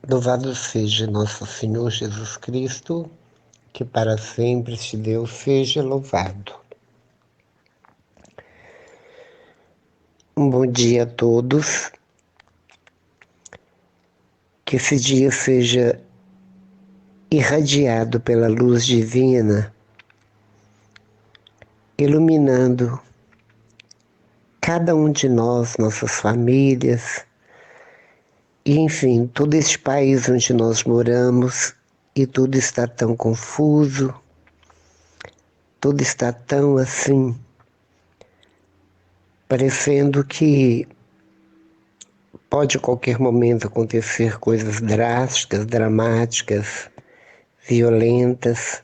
Louvado seja nosso Senhor Jesus Cristo, que para sempre este Deus seja louvado. Um bom dia a todos, que esse dia seja irradiado pela luz divina, iluminando cada um de nós, nossas famílias, e enfim, todo este país onde nós moramos, e tudo está tão confuso, tudo está tão assim, parecendo que pode a qualquer momento acontecer coisas drásticas, dramáticas, violentas.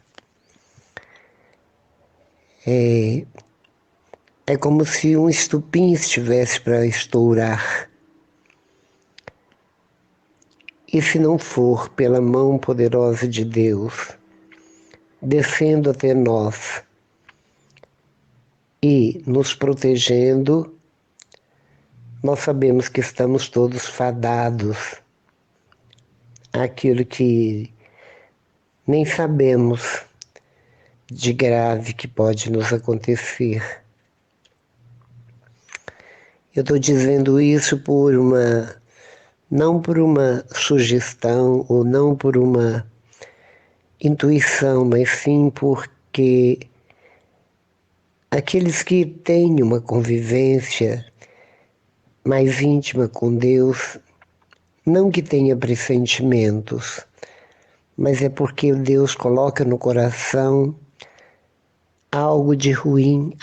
É como se um estupim estivesse para estourar. E se não for pela mão poderosa de Deus, descendo até nós e nos protegendo, nós sabemos que estamos todos fadados àquilo que nem sabemos de grave que pode nos acontecer. Eu estou dizendo isso não por uma sugestão ou não por uma intuição, mas sim porque aqueles que têm uma convivência mais íntima com Deus, não que tenha pressentimentos, mas é porque Deus coloca no coração algo de ruim,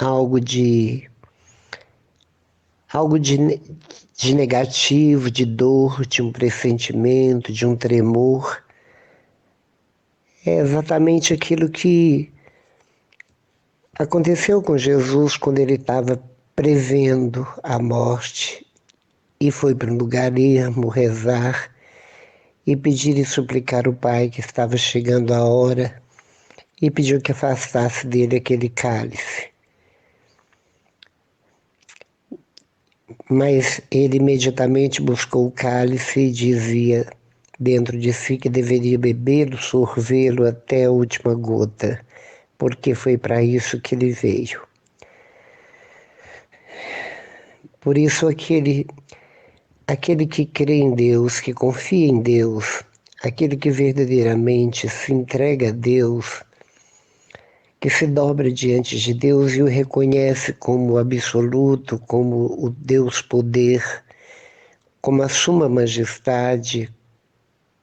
de negativo, de dor, de um pressentimento, de um tremor. É exatamente aquilo que aconteceu com Jesus quando ele estava prevendo a morte e foi para um lugar ermo rezar e pedir e suplicar ao Pai que estava chegando a hora e pediu que afastasse dele aquele cálice. Mas ele imediatamente buscou o cálice e dizia dentro de si que deveria bebê-lo, sorvê-lo até a última gota, porque foi para isso que ele veio. Por isso aquele que crê em Deus, que confia em Deus, aquele que verdadeiramente se entrega a Deus, que se dobra diante de Deus e o reconhece como absoluto, como o Deus poder, como a suma majestade,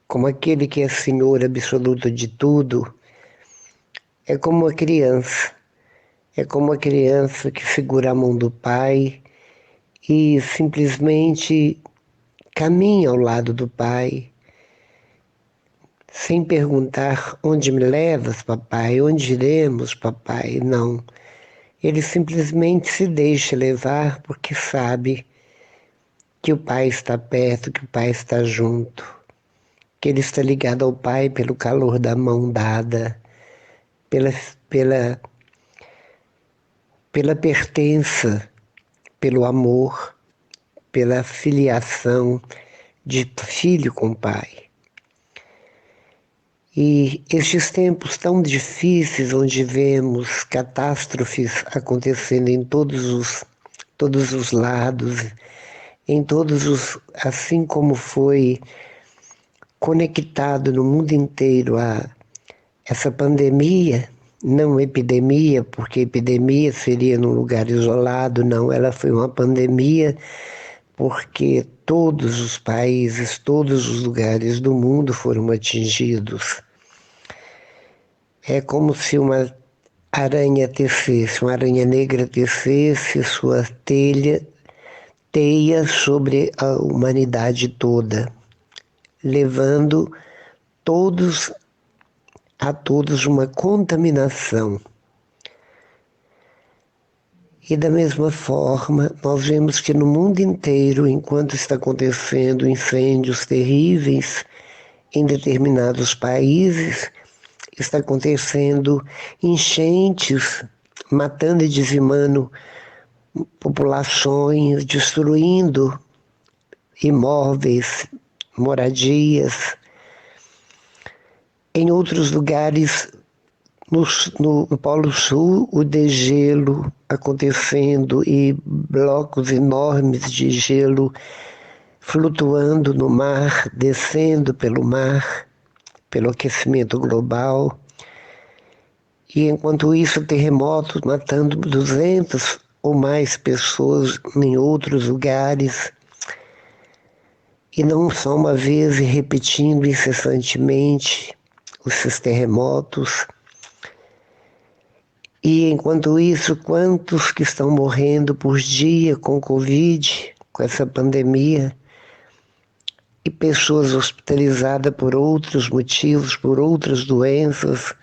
como aquele que é Senhor absoluto de tudo, é como a criança. É como a criança que segura a mão do pai e simplesmente caminha ao lado do pai, sem perguntar: onde me levas, papai? Onde iremos, papai? Não. Ele simplesmente se deixa levar porque sabe que o pai está perto, que o pai está junto, que ele está ligado ao pai pelo calor da mão dada, pela, pela, pela pertença, pelo amor, pela filiação de filho com pai. E estes tempos tão difíceis, onde vemos catástrofes acontecendo em todos os lados, assim como foi conectado no mundo inteiro a essa pandemia, não epidemia, porque epidemia seria num lugar isolado, não, ela foi uma pandemia porque todos os países, todos os lugares do mundo foram atingidos. É como se uma aranha tecesse, uma aranha negra tecesse sua teia sobre a humanidade toda, levando a todos uma contaminação. E da mesma forma, nós vemos que no mundo inteiro, enquanto está acontecendo incêndios terríveis em determinados países, está acontecendo enchentes, matando e dizimando populações, destruindo imóveis, moradias, Em outros lugares, no Polo Sul, o degelo acontecendo e blocos enormes de gelo flutuando no mar, descendo pelo mar, pelo aquecimento global. E enquanto isso, terremotos matando 200 ou mais pessoas em outros lugares. E não só uma vez, e repetindo incessantemente esses terremotos. E enquanto isso, quantos que estão morrendo por dia com Covid, com essa pandemia, e pessoas hospitalizadas por outros motivos, por outras doenças,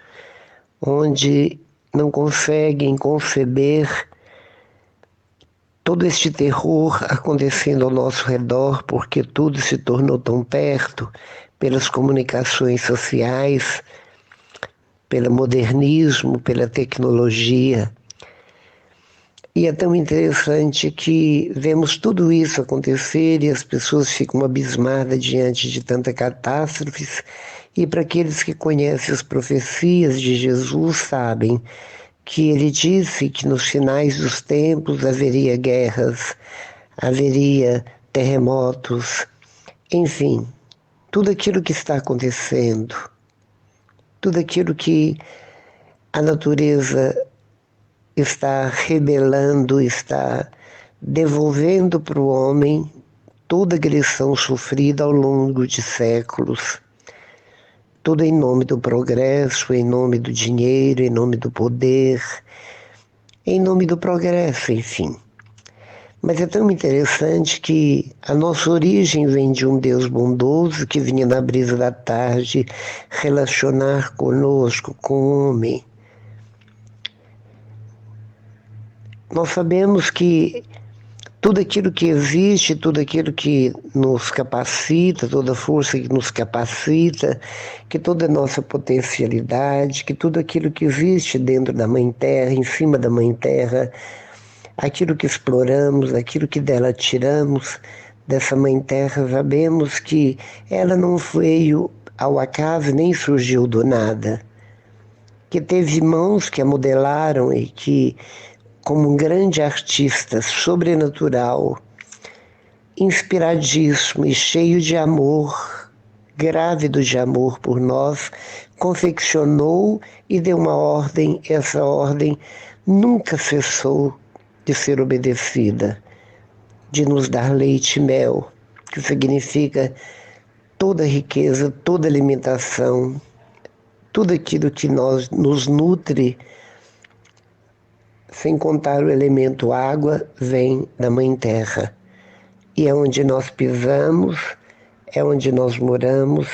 onde não conseguem conceber todo este terror acontecendo ao nosso redor, porque tudo se tornou tão perto, pelas comunicações sociais, pelo modernismo, pela tecnologia. E é tão interessante que vemos tudo isso acontecer e as pessoas ficam abismadas diante de tanta catástrofes. E para aqueles que conhecem as profecias de Jesus, sabem que ele disse que nos finais dos tempos haveria guerras, haveria terremotos, enfim, tudo aquilo que está acontecendo, tudo aquilo que a natureza está rebelando, está devolvendo para o homem toda a agressão sofrida ao longo de séculos. Tudo em nome do progresso, em nome do dinheiro, em nome do poder, em nome do progresso, enfim. Mas é tão interessante que a nossa origem vem de um Deus bondoso que vinha na brisa da tarde relacionar conosco, com o homem. Nós sabemos que tudo aquilo que existe, tudo aquilo que nos capacita, toda a força que nos capacita, que toda a nossa potencialidade, que tudo aquilo que existe dentro da Mãe Terra, em cima da Mãe Terra, aquilo que exploramos, aquilo que dela tiramos, dessa Mãe Terra, sabemos que ela não veio ao acaso nem surgiu do nada, que teve mãos que a modelaram e que, como um grande artista sobrenatural, inspiradíssimo e cheio de amor, grávido de amor por nós, confeccionou e deu uma ordem. Essa ordem nunca cessou de ser obedecida, de nos dar leite e mel, que significa toda a riqueza, toda a alimentação, tudo aquilo que nos nutre, sem contar o elemento água, vem da Mãe Terra. E é onde nós pisamos, é onde nós moramos,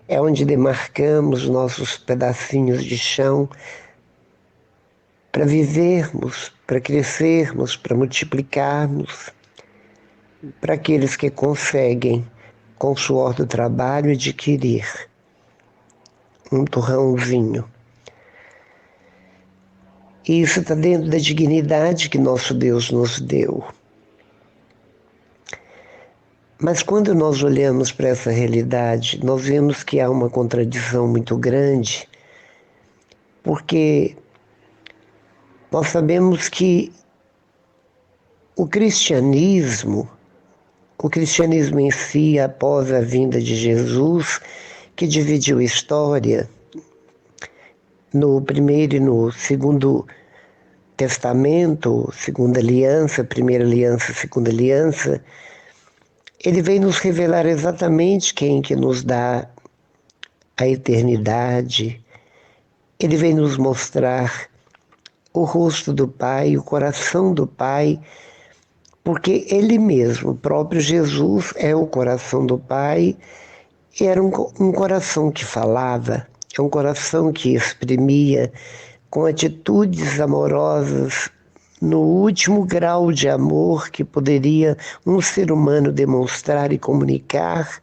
é onde demarcamos nossos pedacinhos de chão para vivermos, para crescermos, para multiplicarmos, para aqueles que conseguem, com o suor do trabalho, adquirir um torrãozinho. E isso está dentro da dignidade que nosso Deus nos deu. Mas quando nós olhamos para essa realidade, nós vemos que há uma contradição muito grande, porque nós sabemos que o cristianismo em si, após a vinda de Jesus, que dividiu a história no primeiro e no segundo testamento, segunda aliança, primeira aliança, segunda aliança, ele vem nos revelar exatamente quem que nos dá a eternidade. Ele vem nos mostrar o rosto do Pai, o coração do Pai, porque Ele mesmo, o próprio Jesus, é o coração do Pai, e era um coração que falava, é um coração que exprimia com atitudes amorosas, no último grau de amor que poderia um ser humano demonstrar e comunicar,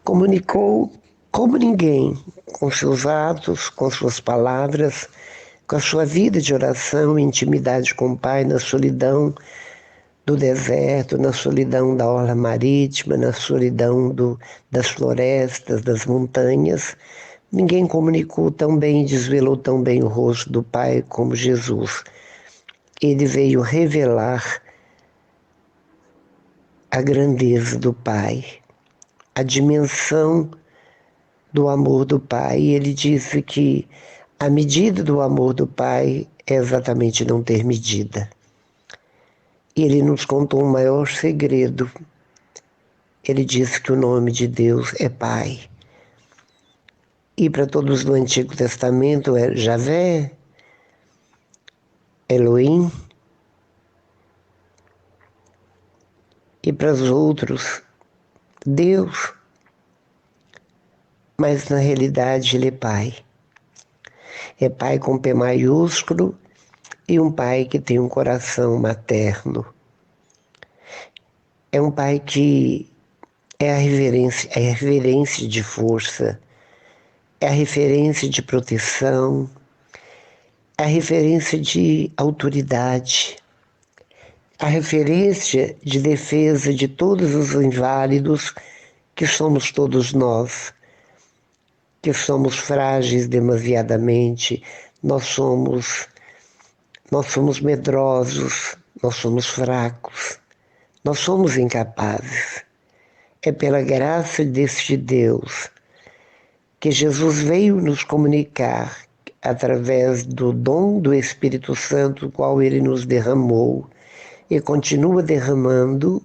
comunicou como ninguém, com seus atos, com suas palavras, com a sua vida de oração e intimidade com o Pai, na solidão do deserto, na solidão da orla marítima, na solidão das florestas, das montanhas, Ninguém comunicou tão bem, desvelou tão bem o rosto do Pai como Jesus. Ele veio revelar a grandeza do Pai, a dimensão do amor do Pai. E ele disse que a medida do amor do Pai é exatamente não ter medida. E ele nos contou um maior segredo. Ele disse que o nome de Deus é Pai. E para todos do Antigo Testamento é Javé, Elohim, e para os outros, Deus. Mas na realidade ele é Pai. É Pai com P maiúsculo e um Pai que tem um coração materno. É um Pai que é a reverência de força, é a referência de proteção, é a referência de autoridade, a referência de defesa de todos os inválidos que somos todos nós, que somos frágeis demasiadamente, nós somos medrosos, nós somos fracos, nós somos incapazes. É pela graça deste Deus que Jesus veio nos comunicar através do dom do Espírito Santo, o qual ele nos derramou e continua derramando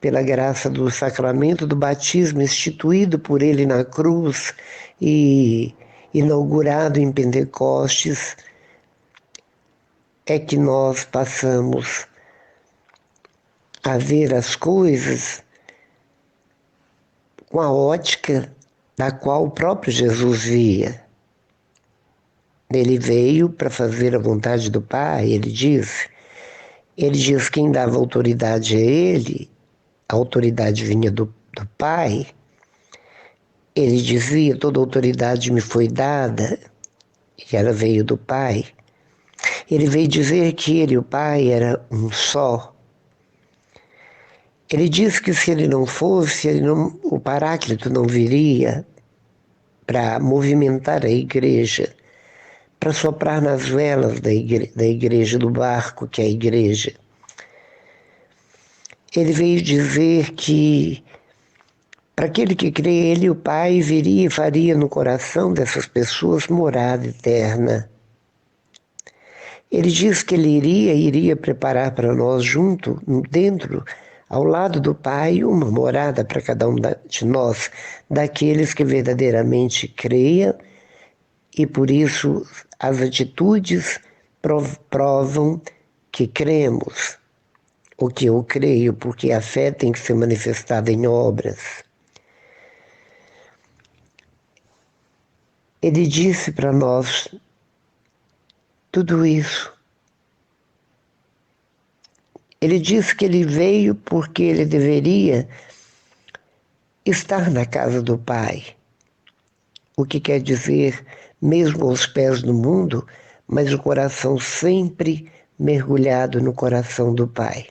pela graça do sacramento do batismo instituído por ele na cruz e inaugurado em Pentecostes, é que nós passamos a ver as coisas com a ótica da qual o próprio Jesus via. Ele veio para fazer a vontade do Pai, ele diz que quem dava autoridade a ele, a autoridade vinha do Pai. Ele dizia, toda autoridade me foi dada, e ela veio do Pai. Ele veio dizer que ele e o Pai era um só. Ele disse que se ele não fosse, o Paráclito não viria para movimentar a igreja, para soprar nas velas da igreja, do barco que é a igreja. Ele veio dizer que para aquele que crê ele, o Pai viria e faria no coração dessas pessoas morada eterna. Ele diz que ele iria preparar para nós junto, dentro, ao lado do Pai, uma morada para cada um de nós, daqueles que verdadeiramente creiam, e por isso as atitudes provam que cremos, o que eu creio, porque a fé tem que ser manifestada em obras. Ele disse para nós tudo isso. Ele disse que ele veio porque ele deveria estar na casa do Pai. O que quer dizer, mesmo aos pés do mundo, mas o coração sempre mergulhado no coração do Pai.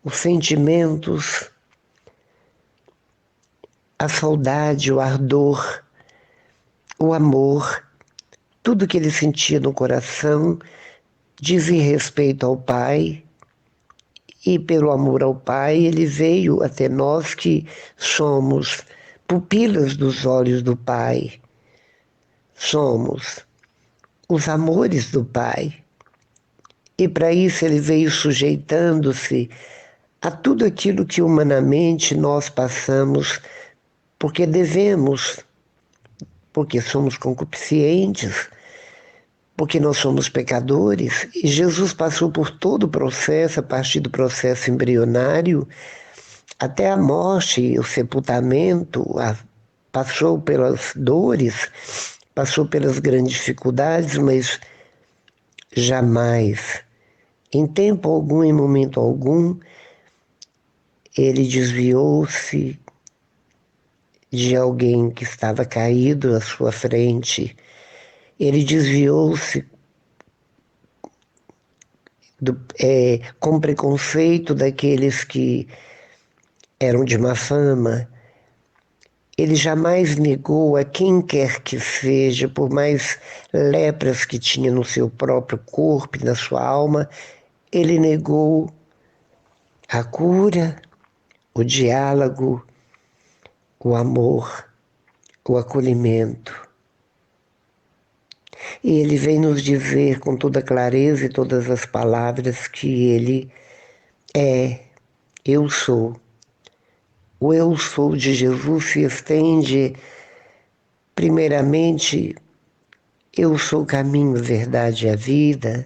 Os sentimentos, a saudade, o ardor, o amor, tudo que ele sentia no coração dizia respeito ao Pai, e pelo amor ao Pai ele veio até nós que somos pupilas dos olhos do Pai, somos os amores do Pai. E para isso ele veio sujeitando-se a tudo aquilo que humanamente nós passamos, porque devemos, porque somos concupiscentes, porque nós somos pecadores. E Jesus passou por todo o processo, a partir do processo embrionário, até a morte, o sepultamento, passou pelas dores, passou pelas grandes dificuldades, mas jamais, em tempo algum, em momento algum, ele desviou-se de alguém que estava caído à sua frente. Ele desviou-se com preconceito daqueles que eram de má fama. Ele jamais negou a quem quer que seja, por mais lepras que tinha no seu próprio corpo e na sua alma, ele negou a cura, o diálogo, o amor, o acolhimento. E ele vem nos dizer com toda clareza e todas as palavras que ele é, eu sou. O eu sou de Jesus se estende, primeiramente, eu sou o caminho, a verdade e a vida.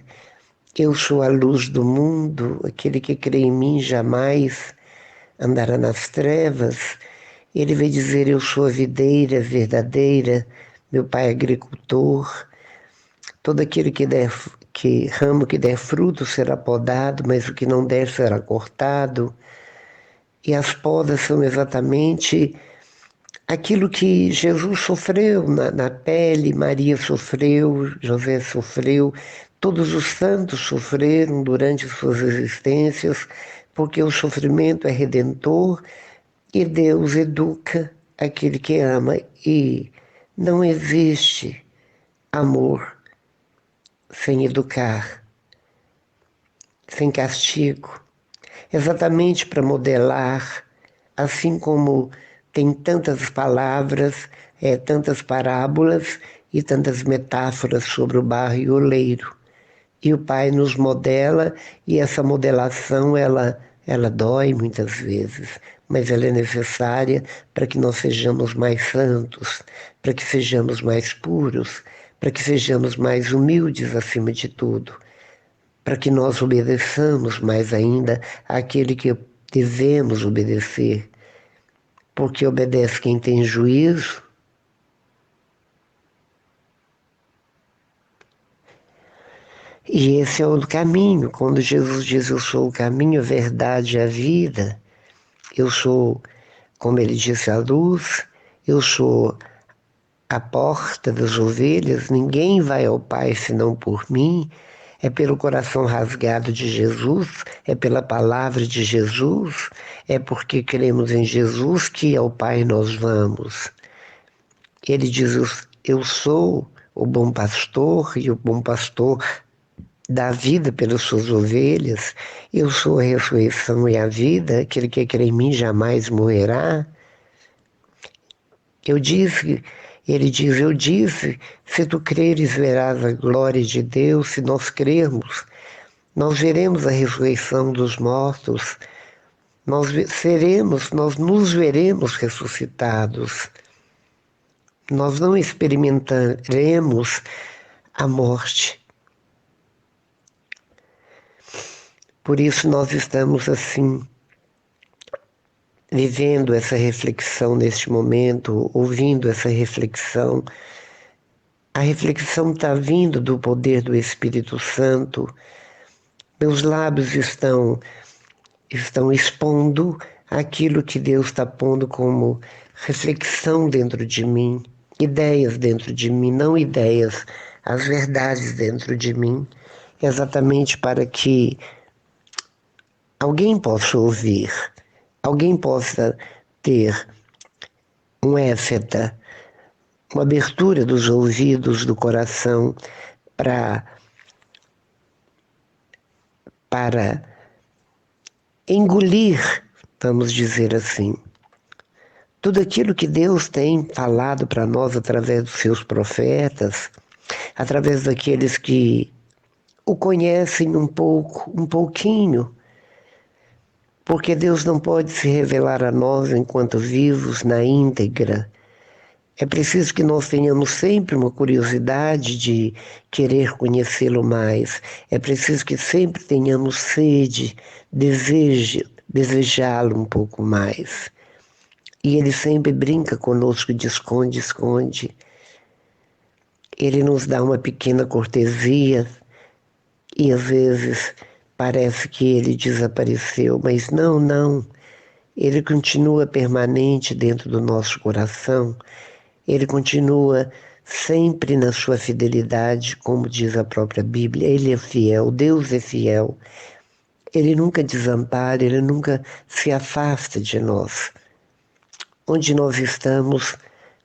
Eu sou a luz do mundo, aquele que crê em mim jamais andará nas trevas. Ele vem dizer, eu sou a videira verdadeira, meu pai é agricultor. Todo aquele ramo que der fruto será podado, mas o que não der será cortado. E as podas são exatamente aquilo que Jesus sofreu na pele, Maria sofreu, José sofreu, todos os santos sofreram durante suas existências, porque o sofrimento é redentor e Deus educa aquele que ama. E não existe amor sem educar, sem castigo, exatamente para modelar, assim como tem tantas palavras, tantas parábolas e tantas metáforas sobre o barro e o oleiro. E o Pai nos modela, e essa modelação ela dói muitas vezes, mas ela é necessária para que nós sejamos mais santos, para que sejamos mais puros, para que sejamos mais humildes acima de tudo, para que nós obedeçamos mais ainda àquele que devemos obedecer, porque obedece quem tem juízo. E esse é o caminho. Quando Jesus diz, eu sou o caminho, a verdade e a vida, eu sou, como ele disse, a luz, eu sou a porta das ovelhas, ninguém vai ao Pai senão por mim. É pelo coração rasgado de Jesus, é pela palavra de Jesus, é porque cremos em Jesus que ao Pai nós vamos. Ele diz, eu sou o bom pastor, e o bom pastor dá vida pelas suas ovelhas. Eu sou a ressurreição e a vida, aquele que crê em mim jamais morrerá. Ele diz, eu disse, se tu creres verás a glória de Deus. Se nós crermos, nós veremos a ressurreição dos mortos, nós nos veremos ressuscitados. Nós não experimentaremos a morte. Por isso nós estamos assim, vivendo essa reflexão neste momento, ouvindo essa reflexão. A reflexão está vindo do poder do Espírito Santo. Meus lábios estão expondo aquilo que Deus está pondo como reflexão dentro de mim, ideias dentro de mim, não ideias, as verdades dentro de mim, exatamente para que alguém possa ouvir, alguém possa ter um éfeta, uma abertura dos ouvidos, do coração, para engolir, vamos dizer assim, tudo aquilo que Deus tem falado para nós através dos seus profetas, através daqueles que o conhecem um pouquinho, porque Deus não pode se revelar a nós enquanto vivos na íntegra. É preciso que nós tenhamos sempre uma curiosidade de querer conhecê-lo mais. É preciso que sempre tenhamos sede, desejá-lo um pouco mais. E ele sempre brinca conosco de esconde, esconde. Ele nos dá uma pequena cortesia e às vezes parece que ele desapareceu, mas não. Ele continua permanente dentro do nosso coração. Ele continua sempre na sua fidelidade, como diz a própria Bíblia. Ele é fiel, Deus é fiel. Ele nunca desampara, ele nunca se afasta de nós. onde nós estamos,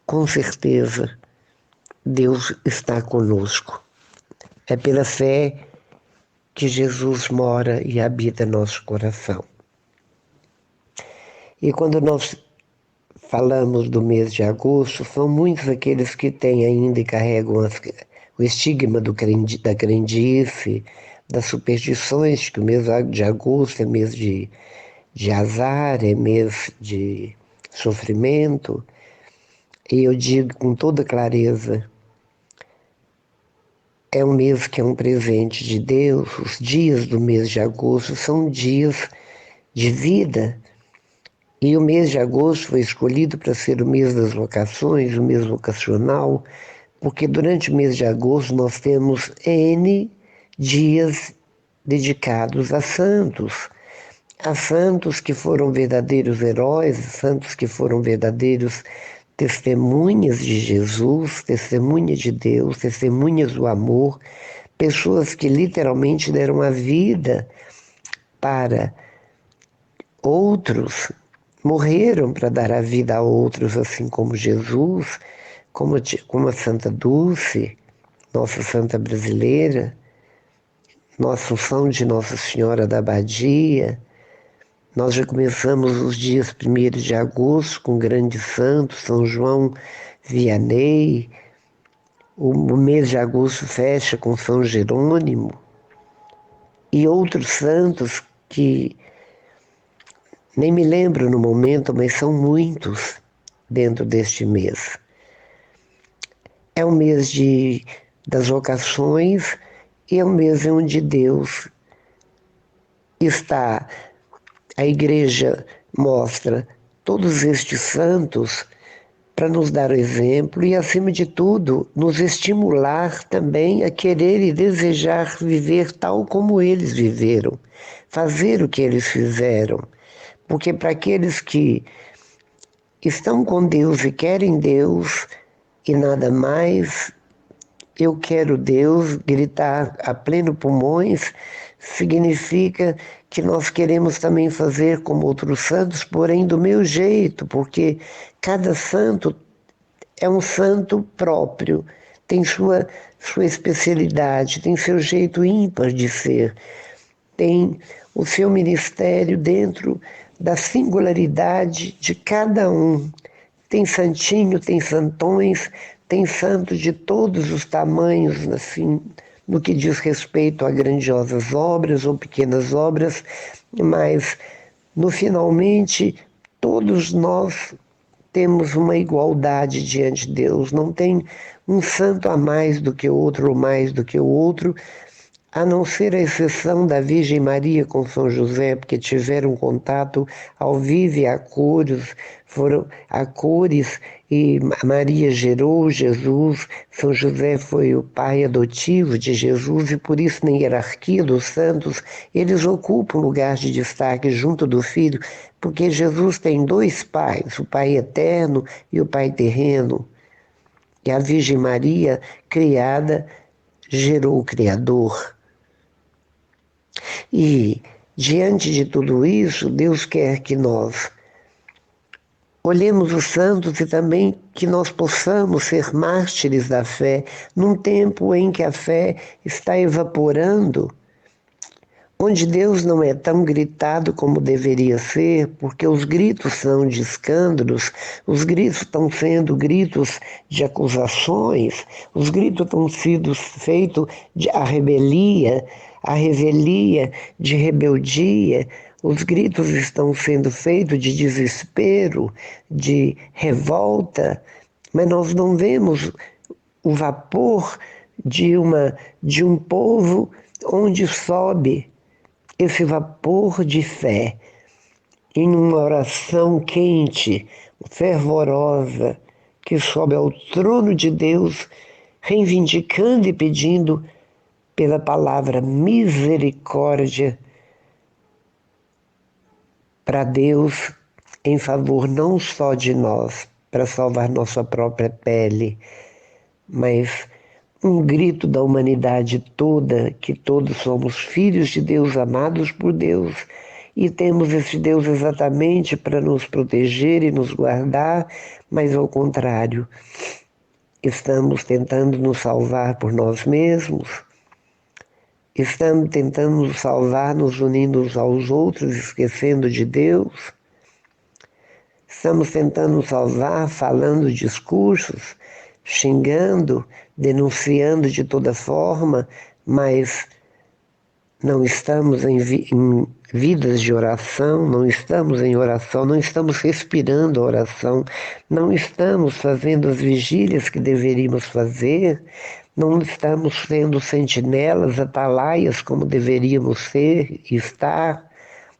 com certeza, Deus está conosco. É pela fé que Jesus mora e habita nosso coração. E quando nós falamos do mês de agosto, são muitos aqueles que têm ainda e carregam o estigma da crendice, das superstições, que o mês de agosto é mês de azar, é mês de sofrimento. E eu digo com toda clareza, é um mês que é um presente de Deus. Os dias do mês de agosto são dias de vida. E o mês de agosto foi escolhido para ser o mês das vocações, o mês vocacional, porque durante o mês de agosto nós temos N dias dedicados a santos que foram verdadeiros heróis, santos que foram verdadeiros testemunhas de Jesus, testemunhas de Deus, testemunhas do amor, pessoas que literalmente deram a vida para outros, morreram para dar a vida a outros, assim como Jesus, como a Santa Dulce, nossa santa brasileira, nossa São de Nossa Senhora da Abadia. Nós já começamos os dias 1º de agosto com grandes santos, São João Vianney. O mês de agosto fecha com São Jerônimo e outros santos que nem me lembro no momento, mas são muitos dentro deste mês. É um mês das vocações e é um mês onde Deus está. A Igreja mostra todos estes santos para nos dar o exemplo e, acima de tudo, nos estimular também a querer e desejar viver tal como eles viveram, fazer o que eles fizeram. Porque para aqueles que estão com Deus e querem Deus e nada mais, eu quero Deus, gritar a pleno pulmões, significa que nós queremos também fazer como outros santos, porém do meu jeito, porque cada santo é um santo próprio, tem sua especialidade, tem seu jeito ímpar de ser, tem o seu ministério dentro da singularidade de cada um. Tem santinho, tem santões, tem santos de todos os tamanhos, assim, no que diz respeito a grandiosas obras ou pequenas obras, mas, no finalmente, todos nós temos uma igualdade diante de Deus. Não tem um santo a mais do que o outro ou mais do que o outro, a não ser a exceção da Virgem Maria com São José, porque tiveram contato ao vivo e a cores, foram a cores, e Maria gerou Jesus, São José foi o pai adotivo de Jesus, e por isso na hierarquia dos santos eles ocupam lugar de destaque junto do Filho, porque Jesus tem dois pais, o Pai eterno e o Pai terreno. E a Virgem Maria, criada, gerou o Criador. E, diante de tudo isso, Deus quer que nós olhemos os santos e também que nós possamos ser mártires da fé, num tempo em que a fé está evaporando, onde Deus não é tão gritado como deveria ser, porque os gritos são de escândalos, os gritos estão sendo gritos de acusações, os gritos estão sendo feitos de a revelia de rebeldia, os gritos estão sendo feitos de desespero, de revolta, mas nós não vemos o vapor de um povo onde sobe esse vapor de fé em uma oração quente, fervorosa, que sobe ao trono de Deus, reivindicando e pedindo pela palavra misericórdia para Deus em favor não só de nós, para salvar nossa própria pele, mas um grito da humanidade toda, que todos somos filhos de Deus, amados por Deus, e temos esse Deus exatamente para nos proteger e nos guardar, mas ao contrário, estamos tentando nos salvar por nós mesmos, estamos tentando nos salvar nos unindo uns aos outros, esquecendo de Deus, estamos tentando nos salvar falando discursos, xingando, denunciando de toda forma, mas não estamos em vidas de oração, não estamos em oração, não estamos respirando a oração, não estamos fazendo as vigílias que deveríamos fazer, não estamos sendo sentinelas, atalaias como deveríamos ser e estar,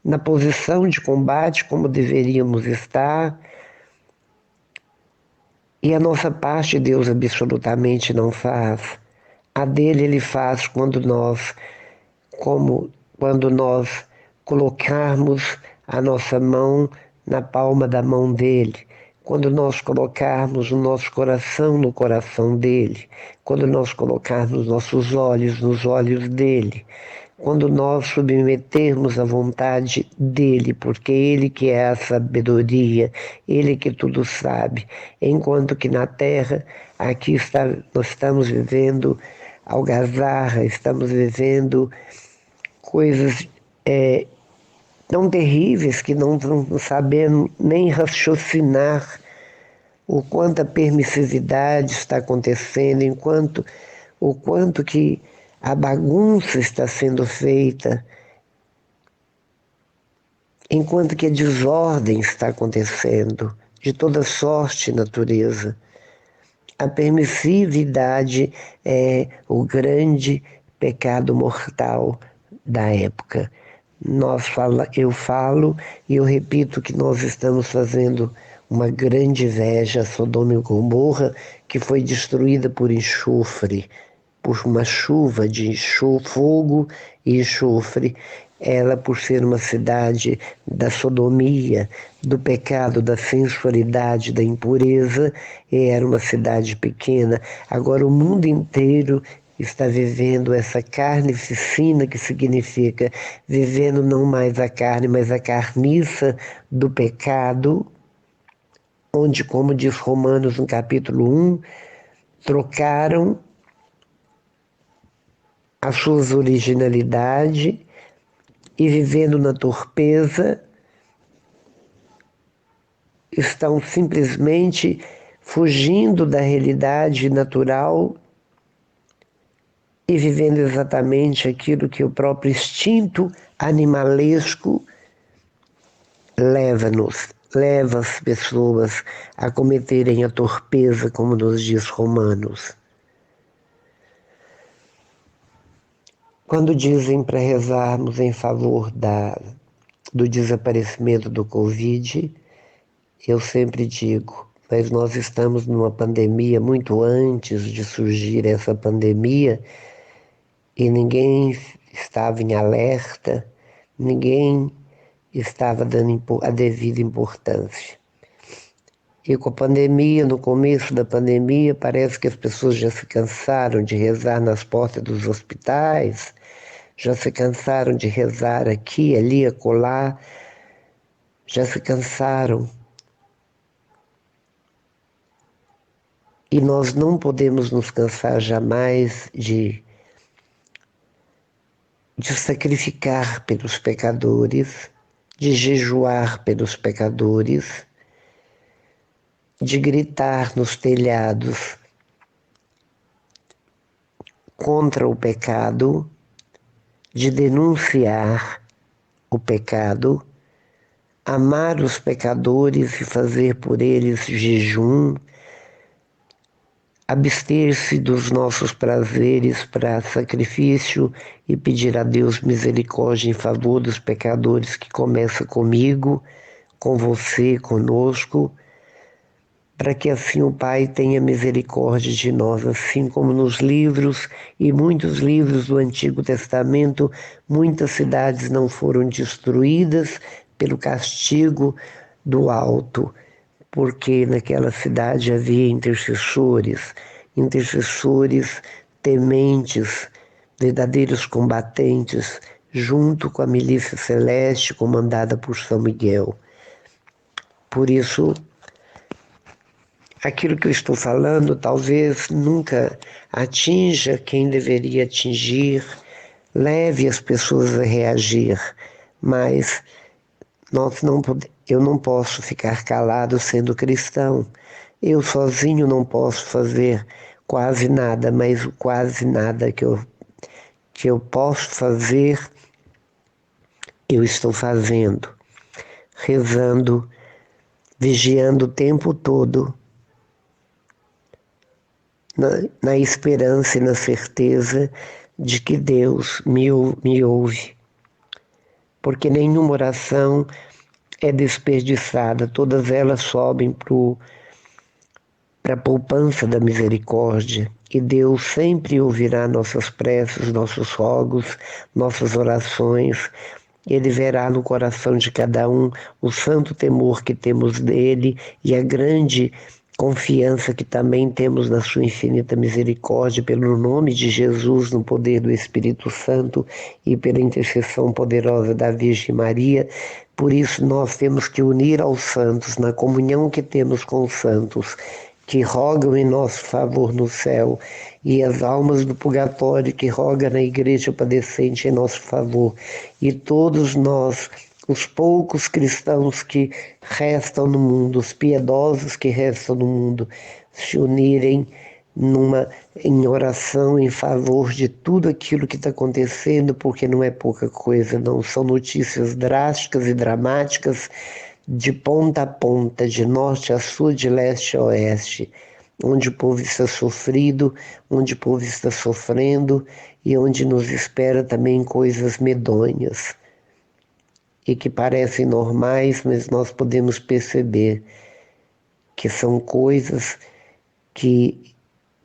na posição de combate como deveríamos estar. E a nossa parte Deus absolutamente não faz. A dele ele faz quando nós colocarmos a nossa mão na palma da mão dele, quando nós colocarmos o nosso coração no coração dele, quando nós colocarmos nossos olhos nos olhos dele, quando nós submetermos a vontade dele, porque ele que é a sabedoria, ele que tudo sabe, enquanto que na terra, nós estamos vivendo algazarra, estamos vivendo coisas tão terríveis que não sabemos nem raciocinar o quanto a permissividade está acontecendo, o quanto que a bagunça está sendo feita, enquanto que a desordem está acontecendo, de toda sorte e natureza. A permissividade é o grande pecado mortal da época. Eu falo e eu repito que nós estamos fazendo uma grande inveja a Sodoma e Gomorra, que foi destruída por enxofre, por uma chuva de fogo e enxofre. Ela, por ser uma cidade da sodomia, do pecado, da sensualidade, da impureza, era uma cidade pequena. Agora o mundo inteiro está vivendo essa carnificina, que significa vivendo não mais a carne, mas a carniça do pecado, onde, como diz Romanos no capítulo 1, trocaram as suas originalidades e, vivendo na torpeza, estão simplesmente fugindo da realidade natural e vivendo exatamente aquilo que o próprio instinto animalesco leva as pessoas a cometerem a torpeza, como nos diz Romanos. Quando dizem para rezarmos em favor do desaparecimento do Covid, eu sempre digo, mas nós estamos numa pandemia muito antes de surgir essa pandemia e ninguém estava em alerta, ninguém estava dando a devida importância. E com a pandemia, no começo da pandemia, parece que as pessoas já se cansaram de rezar nas portas dos hospitais, já se cansaram de rezar aqui, ali, acolá, já se cansaram. E nós não podemos nos cansar jamais de sacrificar pelos pecadores, de jejuar pelos pecadores, de gritar nos telhados contra o pecado, de denunciar o pecado, amar os pecadores e fazer por eles jejum, abster-se dos nossos prazeres para sacrifício e pedir a Deus misericórdia em favor dos pecadores, que começa comigo, com você, conosco, para que assim o Pai tenha misericórdia de nós, assim como nos livros e muitos livros do Antigo Testamento, muitas cidades não foram destruídas pelo castigo do alto, porque naquela cidade havia intercessores tementes, verdadeiros combatentes, junto com a milícia celeste comandada por São Miguel. Por isso, aquilo que eu estou falando talvez nunca atinja quem deveria atingir, leve as pessoas a reagir, mas eu não posso ficar calado sendo cristão. Eu sozinho não posso fazer quase nada, mas o quase nada que eu posso fazer, eu estou fazendo, rezando, vigiando o tempo todo, na esperança e na certeza de que Deus me ouve. Porque nenhuma oração é desperdiçada, todas elas sobem para a poupança da misericórdia. E Deus sempre ouvirá nossas preces, nossos rogos, nossas orações. Ele verá no coração de cada um o santo temor que temos dele e a grande confiança que também temos na sua infinita misericórdia, pelo nome de Jesus, no poder do Espírito Santo e pela intercessão poderosa da Virgem Maria. Por isso nós temos que unir aos santos, na comunhão que temos com os santos, que rogam em nosso favor no céu, e as almas do purgatório que rogam na Igreja padecente em nosso favor, e todos nós, os poucos cristãos que restam no mundo, os piedosos que restam no mundo, se unirem em oração em favor de tudo aquilo que está acontecendo, porque não é pouca coisa, não são notícias drásticas e dramáticas, de ponta a ponta, de norte a sul, de leste a oeste, onde o povo está sofrido, onde o povo está sofrendo e onde nos espera também coisas medonhas e que parecem normais, mas nós podemos perceber que são coisas que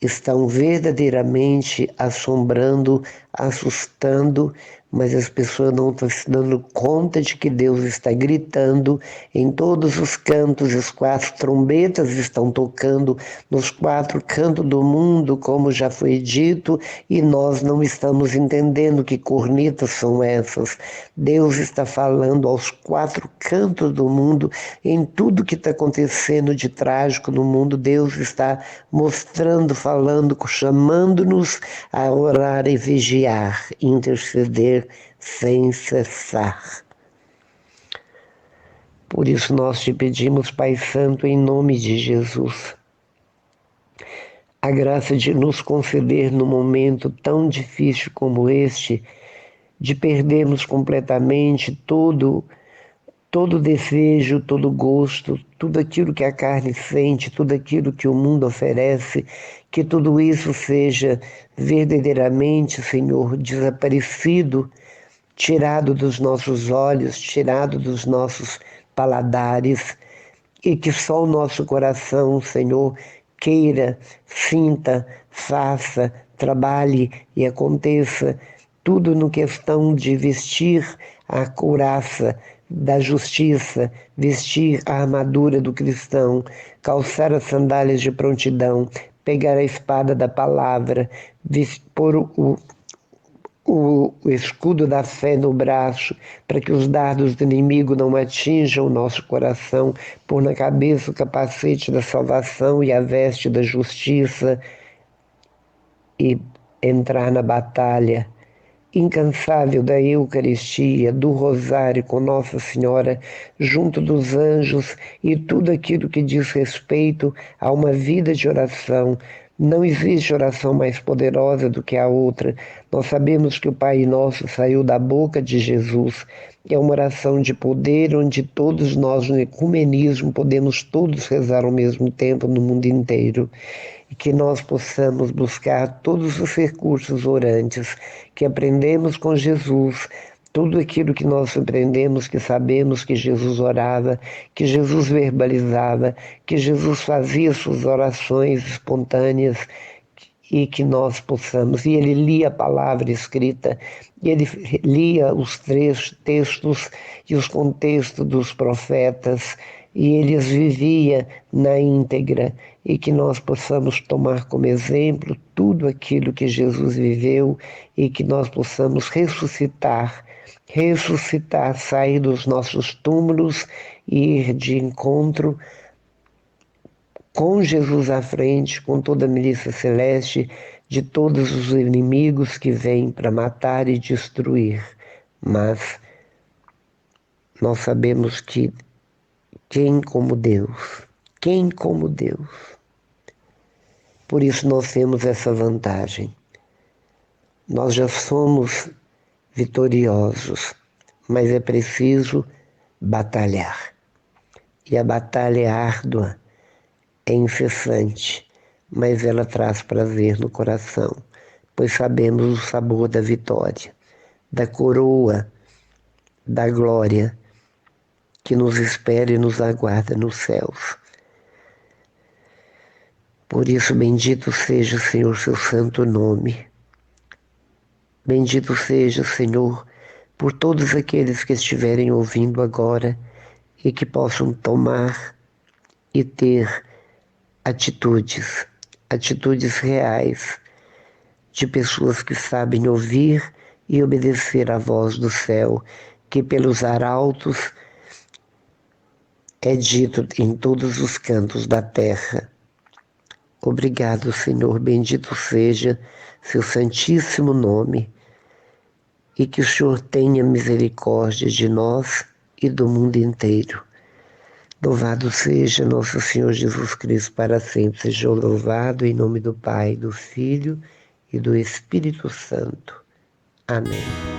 estão verdadeiramente assombrando, assustando, mas as pessoas não estão se dando conta de que Deus está gritando em todos os cantos, as 4 trombetas estão tocando nos 4 cantos do mundo, como já foi dito, e nós não estamos entendendo que cornetas são essas. Deus está falando aos 4 cantos do mundo, em tudo que está acontecendo de trágico no mundo. Deus está mostrando, falando, chamando-nos a orar e vigiar, interceder sem cessar. Por isso nós te pedimos, Pai Santo, em nome de Jesus, a graça de nos conceder num momento tão difícil como este, de perdermos completamente todo desejo, todo gosto, tudo aquilo que a carne sente, tudo aquilo que o mundo oferece, que tudo isso seja verdadeiramente, Senhor, desaparecido, tirado dos nossos olhos, tirado dos nossos paladares, e que só o nosso coração, Senhor, queira, sinta, faça, trabalhe e aconteça tudo no questão de vestir a couraça da justiça, vestir a armadura do cristão, calçar as sandálias de prontidão, pegar a espada da palavra, pôr o escudo da fé no braço, para que os dardos do inimigo não atinjam o nosso coração, pôr na cabeça o capacete da salvação e a veste da justiça, e entrar na batalha incansável da Eucaristia, do Rosário com Nossa Senhora, junto dos anjos e tudo aquilo que diz respeito a uma vida de oração. Não existe oração mais poderosa do que a outra. Nós sabemos que o Pai Nosso saiu da boca de Jesus. É uma oração de poder, onde todos nós, no ecumenismo, podemos todos rezar ao mesmo tempo no mundo inteiro. E que nós possamos buscar todos os recursos orantes que aprendemos com Jesus, tudo aquilo que nós aprendemos, que sabemos que Jesus orava, que Jesus verbalizava, que Jesus fazia suas orações espontâneas, e que nós possamos, e ele lia a palavra escrita, e ele lia os textos e os contextos dos profetas, e ele os vivia na íntegra, e que nós possamos tomar como exemplo tudo aquilo que Jesus viveu, e que nós possamos ressuscitar ressuscitar, sair dos nossos túmulos e ir de encontro com Jesus à frente, com toda a milícia celeste, de todos os inimigos que vêm para matar e destruir. Mas nós sabemos que quem como Deus? Quem como Deus? Por isso nós temos essa vantagem. Nós já somos vitoriosos, mas é preciso batalhar. E a batalha é árdua, é incessante, mas ela traz prazer no coração, pois sabemos o sabor da vitória, da coroa, da glória que nos espera e nos aguarda nos céus. Por isso, bendito seja, Senhor, seu santo nome. Bendito seja, Senhor, por todos aqueles que estiverem ouvindo agora e que possam tomar e ter atitudes reais de pessoas que sabem ouvir e obedecer à voz do céu, que pelos arautos é dito em todos os cantos da terra. Obrigado, Senhor, bendito seja seu santíssimo nome, e que o Senhor tenha misericórdia de nós e do mundo inteiro. Louvado seja nosso Senhor Jesus Cristo, para sempre seja louvado, em nome do Pai, do Filho e do Espírito Santo. Amém.